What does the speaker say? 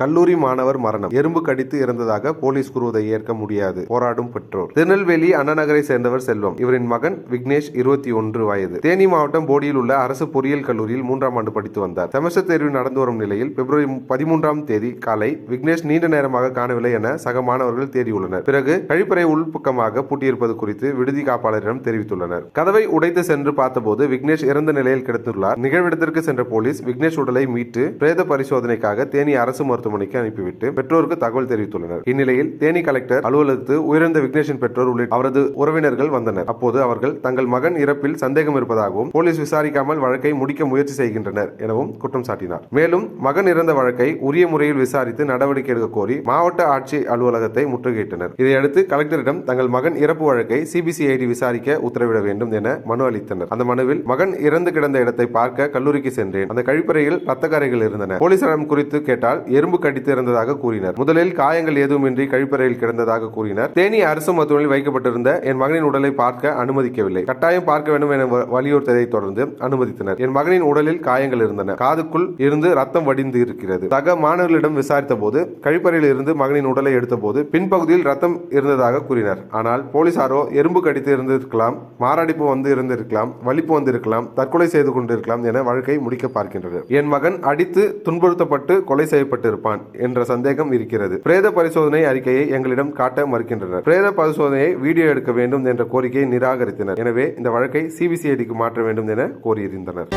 கல்லூரி மாணவர் மரணம். எறும்பு கடித்து இறந்ததாக போலீஸ் கூறுவதை ஏற்க முடியாது, போராடும் பெற்றோர். திருநெல்வேலி அண்ணாநகரை சேர்ந்தவர் செல்வம். இவரின் மகன் விக்னேஷ் 21 வயது. தேனி மாவட்டம் போடியில் உள்ள அரசு பொறியியல் கல்லூரியில் 3ஆம் ஆண்டு படித்து வந்தார். செமஸ்டர் தேர்வு நடந்து வரும் நிலையில் பிப்ரவரி 13ஆம் தேதி காலை விக்னேஷ் நீண்ட நேரமாக காணவில்லை என சக மாணவர்கள் தேடியுள்ளனர். பிறகு கழிப்பறை உள்பக்கமாக பூட்டியிருப்பது குறித்து விடுதி காப்பாளரிடம் தெரிவித்துள்ளனர். கதவை உடைத்து சென்று பார்த்தபோது விக்னேஷ் இறந்த நிலையில் கிடந்துள்ளார். நிகழ்விடத்திற்கு சென்ற போலீஸ் விக்னேஷ் உடலை மீட்டு பிரேத பரிசோதனைக்காக தேனி அரசு மருத்துவமனைக்கு அனுப்பிவிட்டு பெற்றோருக்கு தகவல் தெரிவித்துள்ளனர். இந்நிலையில் தேனி கலெக்டர் அலுவலகத்தில் உயிரிழந்த விக்னேஷின் பெற்றோர் உள்ளிட்ட அவரது உறவினர்கள் வந்தனர். அப்போது அவர்கள் தங்கள் மகன் இறப்பில் சந்தேகம் இருப்பதாகவும் போலீஸ் விசாரிக்காமல் வழக்கை முடிக்க முயற்சி செய்கின்றனர் எனவும் குற்றம் சாட்டினார். மேலும் மகன் இறந்த வழக்கை உரிய முறையில் விசாரித்து நடவடிக்கை எடுக்க கோரி மாவட்ட ஆட்சி அலுவலகத்தை முற்றுகையிட்டனர். இதையடுத்து கலெக்டரிடம் தங்கள் மகன் இறப்பு வழக்கை சிபிசிஐடி விசாரிக்க உத்தரவிட வேண்டும் என மனு அளித்தனர். அந்த மனுவில் மகன் இறந்து கிடந்த இடத்தை பார்க்க கல்லூரிக்கு சென்றேன். அந்த கழிப்பறையில் ரத்த கரைகள் இருந்தன. போலீசாரிடம் குறித்து கேட்டால் எறும்பு கடித்து இருந்ததாக கூறினர். முதலில் காயங்கள் எதுவுமின்றி கழிப்பறையில் கிடந்ததாக கூறினர். தேனி அரசு மருத்துவமனையில் வைக்கப்பட்டிருந்த என் மகனின் உடலை பார்க்க அனுமதிக்கவில்லை. கட்டாயம் பார்க்க வேண்டும் என வலியுறுத்ததை தொடர்ந்து அனுமதித்தனர். என் மகனின் உடலில் காயங்கள் இருந்தன. காதுக்குள் இருந்து ரத்தம் வடிந்து இருக்கிறது. சக மாணவர்களிடம் விசாரித்த போது கழிப்பறையில் இருந்து மகனின் உடலை எடுத்த போது பின்பகுதியில் ரத்தம் இருந்ததாக கூறினர். ஆனால் போலீசாரோ எறும்பு கடித்து இருந்திருக்கலாம், மாரடைப்பு வந்து இருந்திருக்கலாம், வலிப்பு வந்திருக்கலாம், தற்கொலை செய்து கொண்டிருக்கலாம் என வழக்கை முடிக்க பார்க்கின்றனர். என் மகன் அடித்து துன்புறுத்தப்பட்டு கொலை செய்யப்பட்டிருப்பான் என்ற சந்தேகம் இருக்கிறது. பிரேத பரிசோதனை அறிக்கையை எங்களிடம் காட்ட மறுக்கின்றனர். பிரேத பரிசோதனையை வீடியோ எடுக்க வேண்டும் என்ற கோரிக்கையை நிராகரித்தனர். எனவே இந்த வழக்கை சிபிசிஐடிக்கு மாற்ற வேண்டும் என கோரியிருந்தனர்.